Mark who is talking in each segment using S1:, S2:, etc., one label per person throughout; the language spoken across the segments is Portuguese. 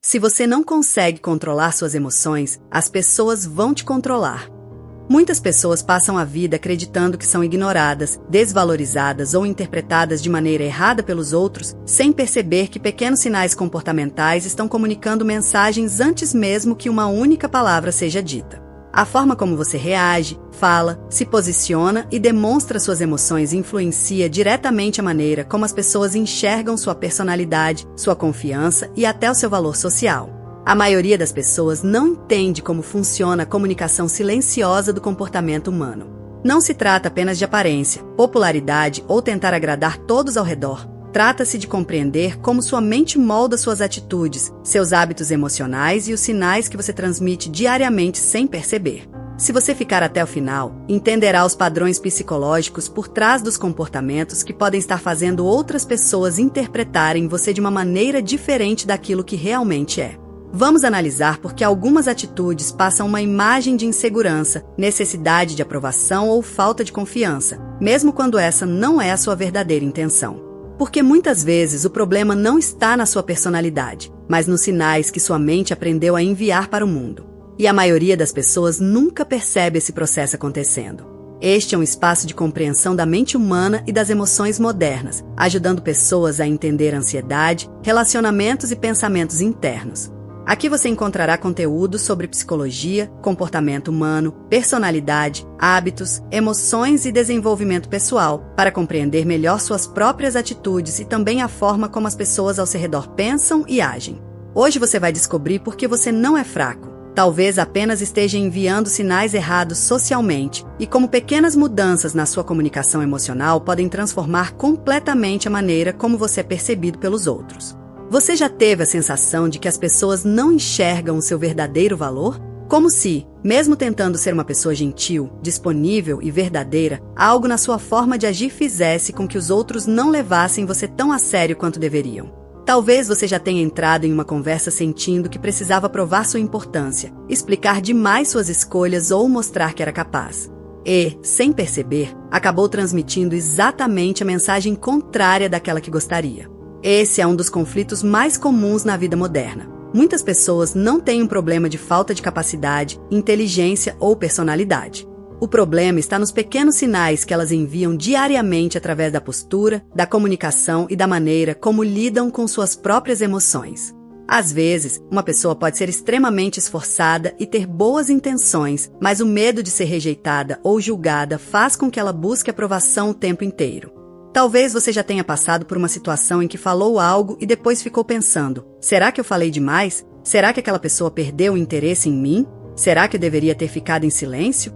S1: Se você não consegue controlar suas emoções, as pessoas vão te controlar. Muitas pessoas passam a vida acreditando que são ignoradas, desvalorizadas ou interpretadas de maneira errada pelos outros, sem perceber que pequenos sinais comportamentais estão comunicando mensagens antes mesmo que uma única palavra seja dita. A forma como você reage, fala, se posiciona e demonstra suas emoções influencia diretamente a maneira como as pessoas enxergam sua personalidade, sua confiança e até o seu valor social. A maioria das pessoas não entende como funciona a comunicação silenciosa do comportamento humano. Não se trata apenas de aparência, popularidade ou tentar agradar todos ao redor. Trata-se de compreender como sua mente molda suas atitudes, seus hábitos emocionais e os sinais que você transmite diariamente sem perceber. Se você ficar até o final, entenderá os padrões psicológicos por trás dos comportamentos que podem estar fazendo outras pessoas interpretarem você de uma maneira diferente daquilo que realmente é. Vamos analisar por que algumas atitudes passam uma imagem de insegurança, necessidade de aprovação ou falta de confiança, mesmo quando essa não é a sua verdadeira intenção. Porque muitas vezes o problema não está na sua personalidade, mas nos sinais que sua mente aprendeu a enviar para o mundo. E a maioria das pessoas nunca percebe esse processo acontecendo. Este é um espaço de compreensão da mente humana e das emoções modernas, ajudando pessoas a entender a ansiedade, relacionamentos e pensamentos internos. Aqui você encontrará conteúdo sobre psicologia, comportamento humano, personalidade, hábitos, emoções e desenvolvimento pessoal, para compreender melhor suas próprias atitudes e também a forma como as pessoas ao seu redor pensam e agem. Hoje você vai descobrir por que você não é fraco. Talvez apenas esteja enviando sinais errados socialmente e como pequenas mudanças na sua comunicação emocional podem transformar completamente a maneira como você é percebido pelos outros. Você já teve a sensação de que as pessoas não enxergam o seu verdadeiro valor? Como se, mesmo tentando ser uma pessoa gentil, disponível e verdadeira, algo na sua forma de agir fizesse com que os outros não levassem você tão a sério quanto deveriam. Talvez você já tenha entrado em uma conversa sentindo que precisava provar sua importância, explicar demais suas escolhas ou mostrar que era capaz. E, sem perceber, acabou transmitindo exatamente a mensagem contrária daquela que gostaria. Esse é um dos conflitos mais comuns na vida moderna. Muitas pessoas não têm um problema de falta de capacidade, inteligência ou personalidade. O problema está nos pequenos sinais que elas enviam diariamente através da postura, da comunicação e da maneira como lidam com suas próprias emoções. Às vezes, uma pessoa pode ser extremamente esforçada e ter boas intenções, mas o medo de ser rejeitada ou julgada faz com que ela busque aprovação o tempo inteiro. Talvez você já tenha passado por uma situação em que falou algo e depois ficou pensando: será que eu falei demais? Será que aquela pessoa perdeu o interesse em mim? Será que eu deveria ter ficado em silêncio?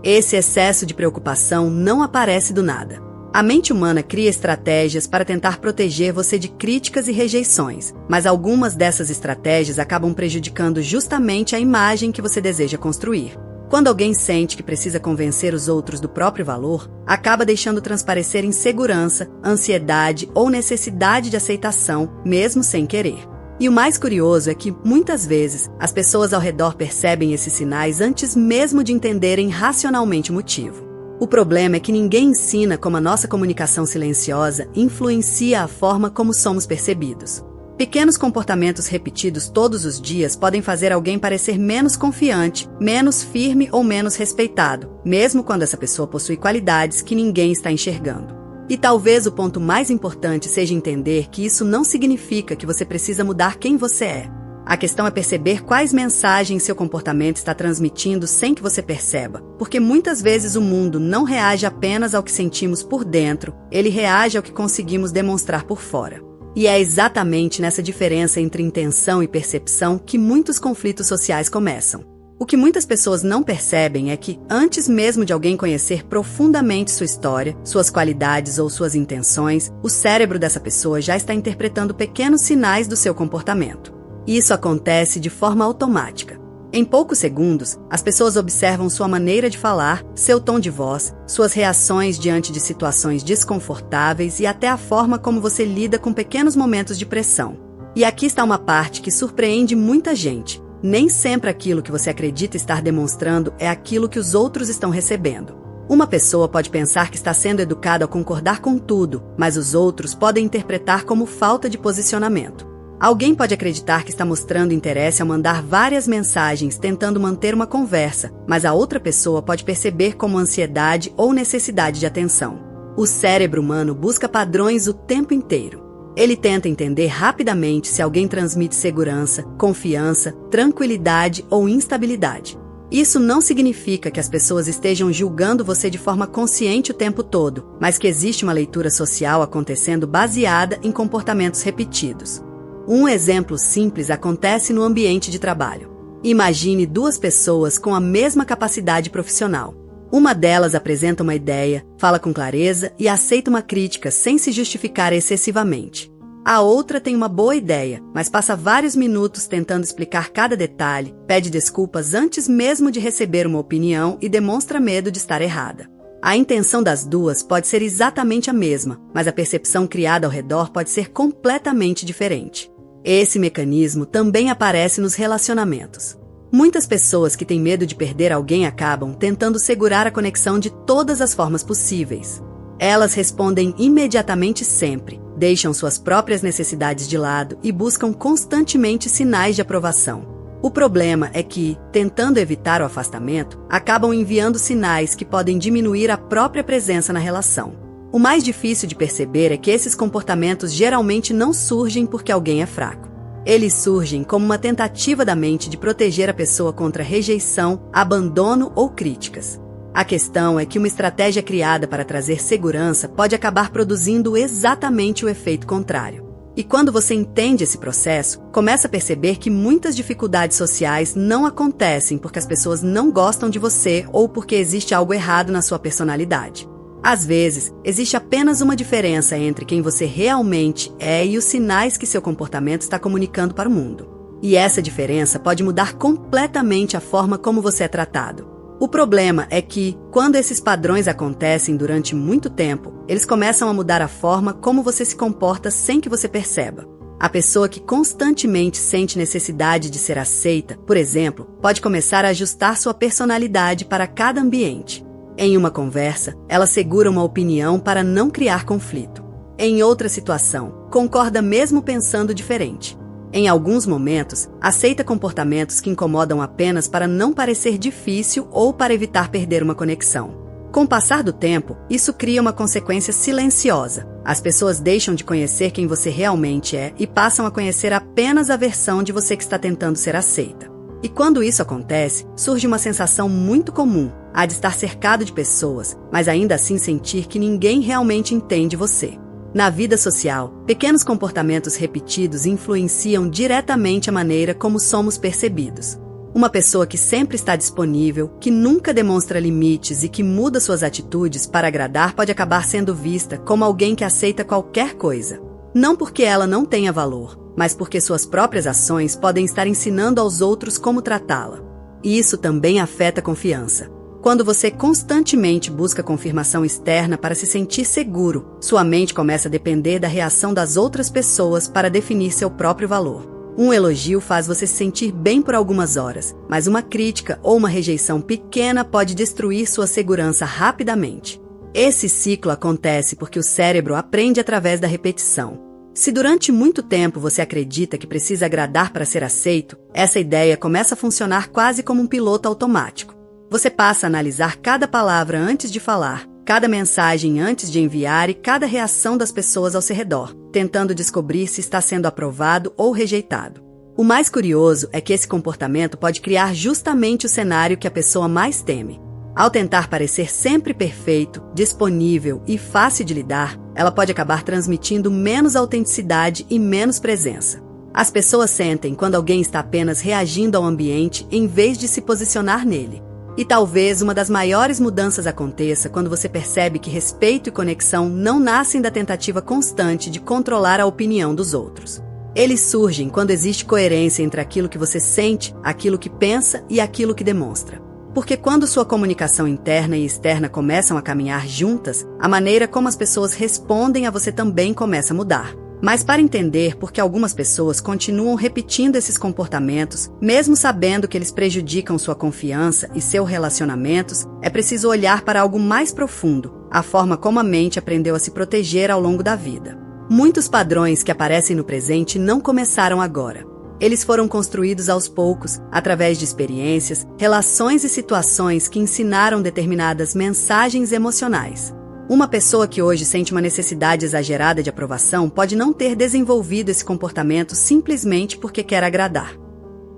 S1: Esse excesso de preocupação não aparece do nada. A mente humana cria estratégias para tentar proteger você de críticas e rejeições, mas algumas dessas estratégias acabam prejudicando justamente a imagem que você deseja construir. Quando alguém sente que precisa convencer os outros do próprio valor, acaba deixando transparecer insegurança, ansiedade ou necessidade de aceitação, mesmo sem querer. E o mais curioso é que, muitas vezes, as pessoas ao redor percebem esses sinais antes mesmo de entenderem racionalmente o motivo. O problema é que ninguém ensina como a nossa comunicação silenciosa influencia a forma como somos percebidos. Pequenos comportamentos repetidos todos os dias podem fazer alguém parecer menos confiante, menos firme ou menos respeitado, mesmo quando essa pessoa possui qualidades que ninguém está enxergando. E talvez o ponto mais importante seja entender que isso não significa que você precisa mudar quem você é. A questão é perceber quais mensagens seu comportamento está transmitindo sem que você perceba, porque muitas vezes o mundo não reage apenas ao que sentimos por dentro, ele reage ao que conseguimos demonstrar por fora. E é exatamente nessa diferença entre intenção e percepção que muitos conflitos sociais começam. O que muitas pessoas não percebem é que, antes mesmo de alguém conhecer profundamente sua história, suas qualidades ou suas intenções, o cérebro dessa pessoa já está interpretando pequenos sinais do seu comportamento. Isso acontece de forma automática. Em poucos segundos, as pessoas observam sua maneira de falar, seu tom de voz, suas reações diante de situações desconfortáveis e até a forma como você lida com pequenos momentos de pressão. E aqui está uma parte que surpreende muita gente. Nem sempre aquilo que você acredita estar demonstrando é aquilo que os outros estão recebendo. Uma pessoa pode pensar que está sendo educada a concordar com tudo, mas os outros podem interpretar como falta de posicionamento. Alguém pode acreditar que está mostrando interesse ao mandar várias mensagens tentando manter uma conversa, mas a outra pessoa pode perceber como ansiedade ou necessidade de atenção. O cérebro humano busca padrões o tempo inteiro. Ele tenta entender rapidamente se alguém transmite segurança, confiança, tranquilidade ou instabilidade. Isso não significa que as pessoas estejam julgando você de forma consciente o tempo todo, mas que existe uma leitura social acontecendo baseada em comportamentos repetidos. Um exemplo simples acontece no ambiente de trabalho. Imagine duas pessoas com a mesma capacidade profissional. Uma delas apresenta uma ideia, fala com clareza e aceita uma crítica sem se justificar excessivamente. A outra tem uma boa ideia, mas passa vários minutos tentando explicar cada detalhe, pede desculpas antes mesmo de receber uma opinião e demonstra medo de estar errada. A intenção das duas pode ser exatamente a mesma, mas a percepção criada ao redor pode ser completamente diferente. Esse mecanismo também aparece nos relacionamentos. Muitas pessoas que têm medo de perder alguém acabam tentando segurar a conexão de todas as formas possíveis. Elas respondem imediatamente sempre, deixam suas próprias necessidades de lado e buscam constantemente sinais de aprovação. O problema é que, tentando evitar o afastamento, acabam enviando sinais que podem diminuir a própria presença na relação. O mais difícil de perceber é que esses comportamentos geralmente não surgem porque alguém é fraco. Eles surgem como uma tentativa da mente de proteger a pessoa contra rejeição, abandono ou críticas. A questão é que uma estratégia criada para trazer segurança pode acabar produzindo exatamente o efeito contrário. E quando você entende esse processo, começa a perceber que muitas dificuldades sociais não acontecem porque as pessoas não gostam de você ou porque existe algo errado na sua personalidade. Às vezes, existe apenas uma diferença entre quem você realmente é e os sinais que seu comportamento está comunicando para o mundo. E essa diferença pode mudar completamente a forma como você é tratado. O problema é que, quando esses padrões acontecem durante muito tempo, eles começam a mudar a forma como você se comporta sem que você perceba. A pessoa que constantemente sente necessidade de ser aceita, por exemplo, pode começar a ajustar sua personalidade para cada ambiente. Em uma conversa, ela segura uma opinião para não criar conflito. Em outra situação, concorda mesmo pensando diferente. Em alguns momentos, aceita comportamentos que incomodam apenas para não parecer difícil ou para evitar perder uma conexão. Com o passar do tempo, isso cria uma consequência silenciosa. As pessoas deixam de conhecer quem você realmente é e passam a conhecer apenas a versão de você que está tentando ser aceita. E quando isso acontece, surge uma sensação muito comum, a de estar cercado de pessoas, mas ainda assim sentir que ninguém realmente entende você. Na vida social, pequenos comportamentos repetidos influenciam diretamente a maneira como somos percebidos. Uma pessoa que sempre está disponível, que nunca demonstra limites e que muda suas atitudes para agradar pode acabar sendo vista como alguém que aceita qualquer coisa. Não porque ela não tenha valor, mas porque suas próprias ações podem estar ensinando aos outros como tratá-la. E isso também afeta a confiança. Quando você constantemente busca confirmação externa para se sentir seguro, sua mente começa a depender da reação das outras pessoas para definir seu próprio valor. Um elogio faz você se sentir bem por algumas horas, mas uma crítica ou uma rejeição pequena pode destruir sua segurança rapidamente. Esse ciclo acontece porque o cérebro aprende através da repetição. Se durante muito tempo você acredita que precisa agradar para ser aceito, essa ideia começa a funcionar quase como um piloto automático. Você passa a analisar cada palavra antes de falar, cada mensagem antes de enviar e cada reação das pessoas ao seu redor, tentando descobrir se está sendo aprovado ou rejeitado. O mais curioso é que esse comportamento pode criar justamente o cenário que a pessoa mais teme. Ao tentar parecer sempre perfeito, disponível e fácil de lidar, ela pode acabar transmitindo menos autenticidade e menos presença. As pessoas sentem quando alguém está apenas reagindo ao ambiente em vez de se posicionar nele. E talvez uma das maiores mudanças aconteça quando você percebe que respeito e conexão não nascem da tentativa constante de controlar a opinião dos outros. Eles surgem quando existe coerência entre aquilo que você sente, aquilo que pensa e aquilo que demonstra. Porque quando sua comunicação interna e externa começam a caminhar juntas, a maneira como as pessoas respondem a você também começa a mudar. Mas para entender por que algumas pessoas continuam repetindo esses comportamentos, mesmo sabendo que eles prejudicam sua confiança e seus relacionamentos, é preciso olhar para algo mais profundo, a forma como a mente aprendeu a se proteger ao longo da vida. Muitos padrões que aparecem no presente não começaram agora. Eles foram construídos aos poucos, através de experiências, relações e situações que ensinaram determinadas mensagens emocionais. Uma pessoa que hoje sente uma necessidade exagerada de aprovação pode não ter desenvolvido esse comportamento simplesmente porque quer agradar.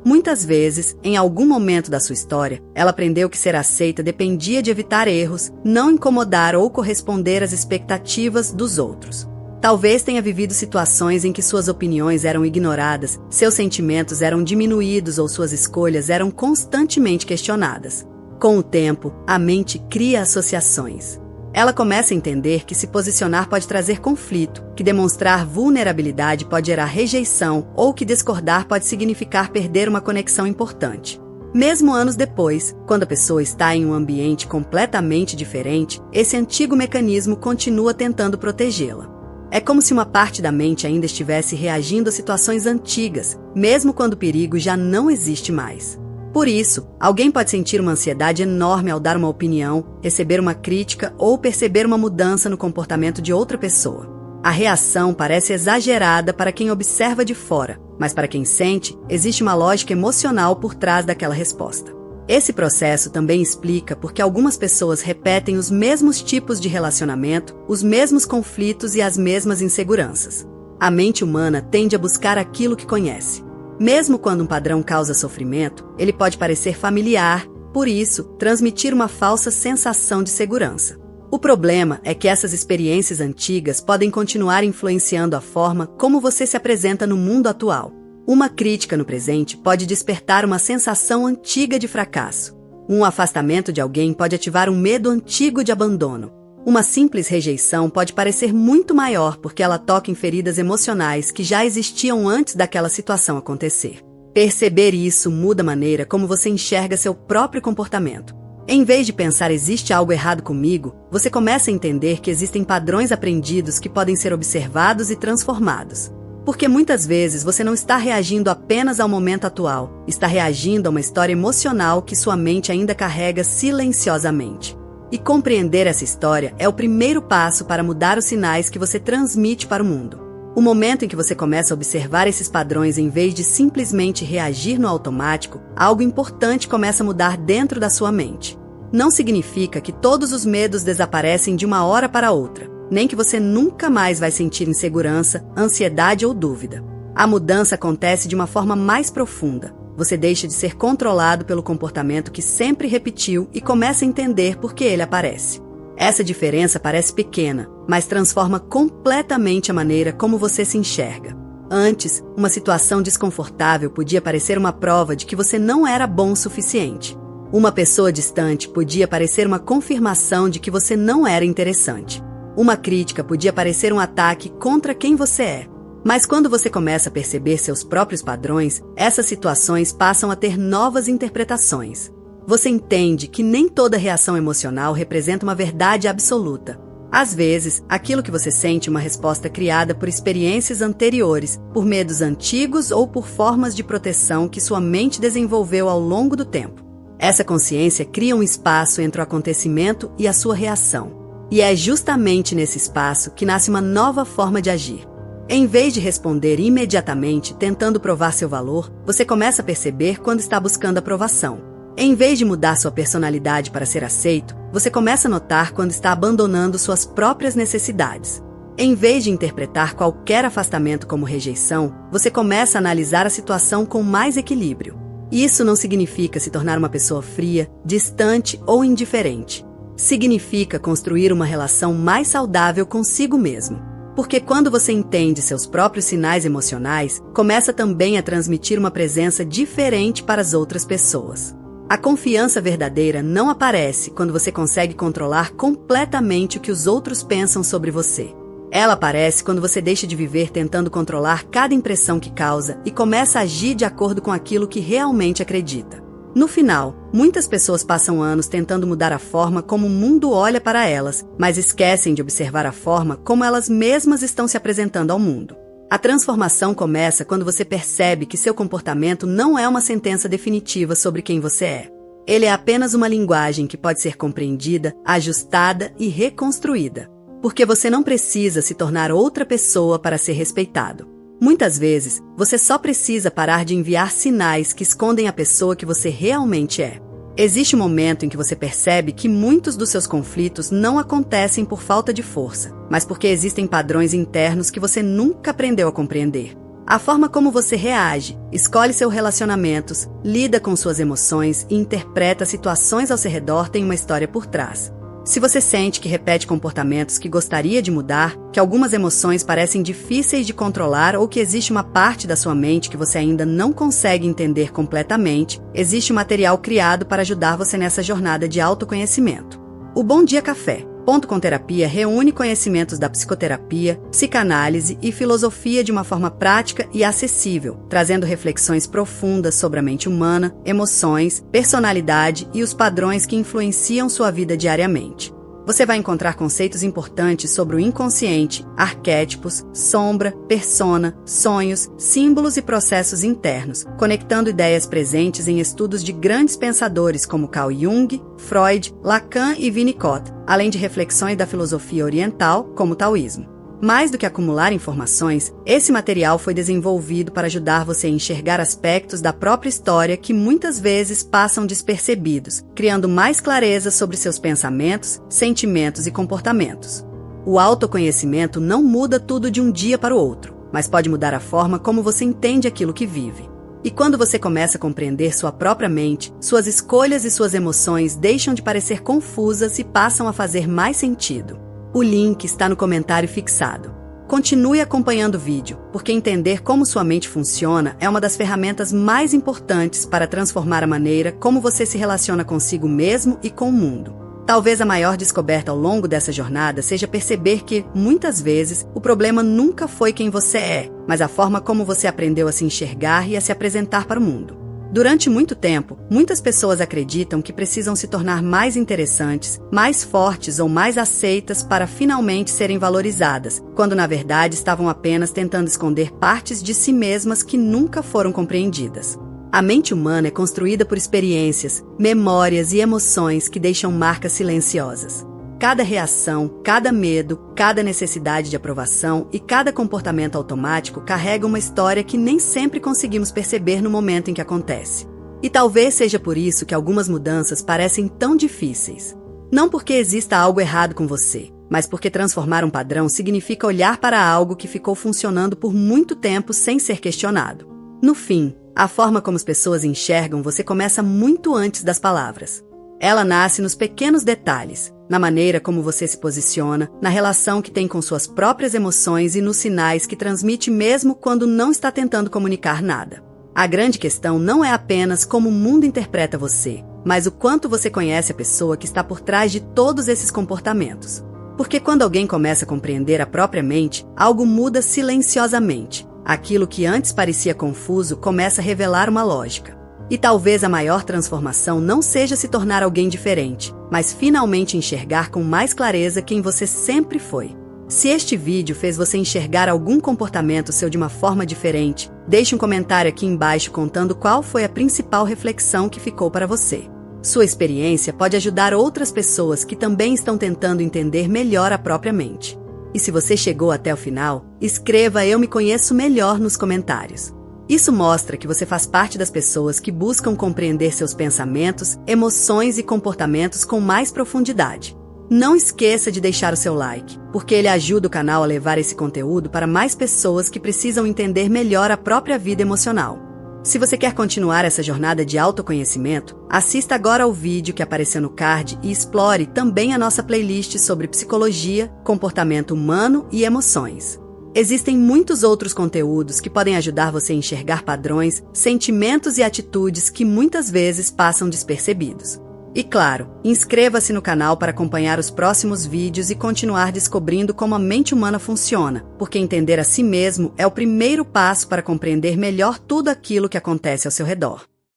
S1: Muitas vezes, em algum momento da sua história, ela aprendeu que ser aceita dependia de evitar erros, não incomodar ou corresponder às expectativas dos outros. Talvez tenha vivido situações em que suas opiniões eram ignoradas, seus sentimentos eram diminuídos ou suas escolhas eram constantemente questionadas. Com o tempo, a mente cria associações. Ela começa a entender que se posicionar pode trazer conflito, que demonstrar vulnerabilidade pode gerar rejeição ou que discordar pode significar perder uma conexão importante. Mesmo anos depois, quando a pessoa está em um ambiente completamente diferente, esse antigo mecanismo continua tentando protegê-la. É como se uma parte da mente ainda estivesse reagindo a situações antigas, mesmo quando o perigo já não existe mais. Por isso, alguém pode sentir uma ansiedade enorme ao dar uma opinião, receber uma crítica ou perceber uma mudança no comportamento de outra pessoa. A reação parece exagerada para quem observa de fora, mas para quem sente, existe uma lógica emocional por trás daquela resposta. Esse processo também explica por que algumas pessoas repetem os mesmos tipos de relacionamento, os mesmos conflitos e as mesmas inseguranças. A mente humana tende a buscar aquilo que conhece. Mesmo quando um padrão causa sofrimento, ele pode parecer familiar, por isso, transmitir uma falsa sensação de segurança. O problema é que essas experiências antigas podem continuar influenciando a forma como você se apresenta no mundo atual. Uma crítica no presente pode despertar uma sensação antiga de fracasso. Um afastamento de alguém pode ativar um medo antigo de abandono. Uma simples rejeição pode parecer muito maior porque ela toca em feridas emocionais que já existiam antes daquela situação acontecer. Perceber isso muda a maneira como você enxerga seu próprio comportamento. Em vez de pensar existe algo errado comigo, você começa a entender que existem padrões aprendidos que podem ser observados e transformados. Porque muitas vezes você não está reagindo apenas ao momento atual, está reagindo a uma história emocional que sua mente ainda carrega silenciosamente. E compreender essa história é o primeiro passo para mudar os sinais que você transmite para o mundo. O momento em que você começa a observar esses padrões em vez de simplesmente reagir no automático, algo importante começa a mudar dentro da sua mente. Não significa que todos os medos desaparecem de uma hora para outra, nem que você nunca mais vai sentir insegurança, ansiedade ou dúvida. A mudança acontece de uma forma mais profunda. Você deixa de ser controlado pelo comportamento que sempre repetiu e começa a entender por que ele aparece. Essa diferença parece pequena, mas transforma completamente a maneira como você se enxerga. Antes, uma situação desconfortável podia parecer uma prova de que você não era bom o suficiente. Uma pessoa distante podia parecer uma confirmação de que você não era interessante. Uma crítica podia parecer um ataque contra quem você é. Mas quando você começa a perceber seus próprios padrões, essas situações passam a ter novas interpretações. Você entende que nem toda reação emocional representa uma verdade absoluta. Às vezes, aquilo que você sente é uma resposta criada por experiências anteriores, por medos antigos ou por formas de proteção que sua mente desenvolveu ao longo do tempo. Essa consciência cria um espaço entre o acontecimento e a sua reação. E é justamente nesse espaço que nasce uma nova forma de agir. Em vez de responder imediatamente tentando provar seu valor, você começa a perceber quando está buscando aprovação. Em vez de mudar sua personalidade para ser aceito, você começa a notar quando está abandonando suas próprias necessidades. Em vez de interpretar qualquer afastamento como rejeição, você começa a analisar a situação com mais equilíbrio. Isso não significa se tornar uma pessoa fria, distante ou indiferente. Significa construir uma relação mais saudável consigo mesmo. Porque quando você entende seus próprios sinais emocionais, começa também a transmitir uma presença diferente para as outras pessoas. A confiança verdadeira não aparece quando você consegue controlar completamente o que os outros pensam sobre você. Ela aparece quando você deixa de viver tentando controlar cada impressão que causa e começa a agir de acordo com aquilo que realmente acredita. No final, muitas pessoas passam anos tentando mudar a forma como o mundo olha para elas, mas esquecem de observar a forma como elas mesmas estão se apresentando ao mundo. A transformação começa quando você percebe que seu comportamento não é uma sentença definitiva sobre quem você é. Ele é apenas uma linguagem que pode ser compreendida, ajustada e reconstruída. Porque você não precisa se tornar outra pessoa para ser respeitado. Muitas vezes, você só precisa parar de enviar sinais que escondem a pessoa que você realmente é. Existe um momento em que você percebe que muitos dos seus conflitos não acontecem por falta de força, mas porque existem padrões internos que você nunca aprendeu a compreender. A forma como você reage, escolhe seus relacionamentos, lida com suas emoções e interpreta situações ao seu redor tem uma história por trás. Se você sente que repete comportamentos que gostaria de mudar, que algumas emoções parecem difíceis de controlar ou que existe uma parte da sua mente que você ainda não consegue entender completamente, existe um material criado para ajudar você nessa jornada de autoconhecimento. O Bom Dia Café. Ponto com Terapia reúne conhecimentos da psicoterapia, psicanálise e filosofia de uma forma prática e acessível, trazendo reflexões profundas sobre a mente humana, emoções, personalidade e os padrões que influenciam sua vida diariamente. Você vai encontrar conceitos importantes sobre o inconsciente, arquétipos, sombra, persona, sonhos, símbolos e processos internos, conectando ideias presentes em estudos de grandes pensadores como Carl Jung, Freud, Lacan e Winnicott, além de reflexões da filosofia oriental, como o taoísmo. Mais do que acumular informações, esse material foi desenvolvido para ajudar você a enxergar aspectos da própria história que muitas vezes passam despercebidos, criando mais clareza sobre seus pensamentos, sentimentos e comportamentos. O autoconhecimento não muda tudo de um dia para o outro, mas pode mudar a forma como você entende aquilo que vive. E quando você começa a compreender sua própria mente, suas escolhas e suas emoções deixam de parecer confusas e passam a fazer mais sentido. O link está no comentário fixado. Continue acompanhando o vídeo, porque entender como sua mente funciona é uma das ferramentas mais importantes para transformar a maneira como você se relaciona consigo mesmo e com o mundo. Talvez a maior descoberta ao longo dessa jornada seja perceber que, muitas vezes, o problema nunca foi quem você é, mas a forma como você aprendeu a se enxergar e a se apresentar para o mundo. Durante muito tempo, muitas pessoas acreditam que precisam se tornar mais interessantes, mais fortes ou mais aceitas para finalmente serem valorizadas, quando na verdade estavam apenas tentando esconder partes de si mesmas que nunca foram compreendidas. A mente humana é construída por experiências, memórias e emoções que deixam marcas silenciosas. Cada reação, cada medo, cada necessidade de aprovação e cada comportamento automático carrega uma história que nem sempre conseguimos perceber no momento em que acontece. E talvez seja por isso que algumas mudanças parecem tão difíceis. Não porque exista algo errado com você, mas porque transformar um padrão significa olhar para algo que ficou funcionando por muito tempo sem ser questionado. No fim, a forma como as pessoas enxergam você começa muito antes das palavras. Ela nasce nos pequenos detalhes, na maneira como você se posiciona, na relação que tem com suas próprias emoções e nos sinais que transmite mesmo quando não está tentando comunicar nada. A grande questão não é apenas como o mundo interpreta você, mas o quanto você conhece a pessoa que está por trás de todos esses comportamentos. Porque quando alguém começa a compreender a própria mente, algo muda silenciosamente. Aquilo que antes parecia confuso começa a revelar uma lógica. E talvez a maior transformação não seja se tornar alguém diferente, mas finalmente enxergar com mais clareza quem você sempre foi. Se este vídeo fez você enxergar algum comportamento seu de uma forma diferente, deixe um comentário aqui embaixo contando qual foi a principal reflexão que ficou para você. Sua experiência pode ajudar outras pessoas que também estão tentando entender melhor a própria mente. E se você chegou até o final, escreva "Eu me conheço melhor" nos comentários. Isso mostra que você faz parte das pessoas que buscam compreender seus pensamentos, emoções e comportamentos com mais profundidade. Não esqueça de deixar o seu like, porque ele ajuda o canal a levar esse conteúdo para mais pessoas que precisam entender melhor a própria vida emocional. Se você quer continuar essa jornada de autoconhecimento, assista agora ao vídeo que apareceu no card e explore também a nossa playlist sobre psicologia, comportamento humano e emoções. Existem muitos outros conteúdos que podem ajudar você a enxergar padrões, sentimentos e atitudes que muitas vezes passam despercebidos. E claro, inscreva-se no canal para acompanhar os próximos vídeos e continuar descobrindo como a mente humana funciona, porque entender a si mesmo é o primeiro passo para compreender melhor tudo aquilo que acontece ao seu redor.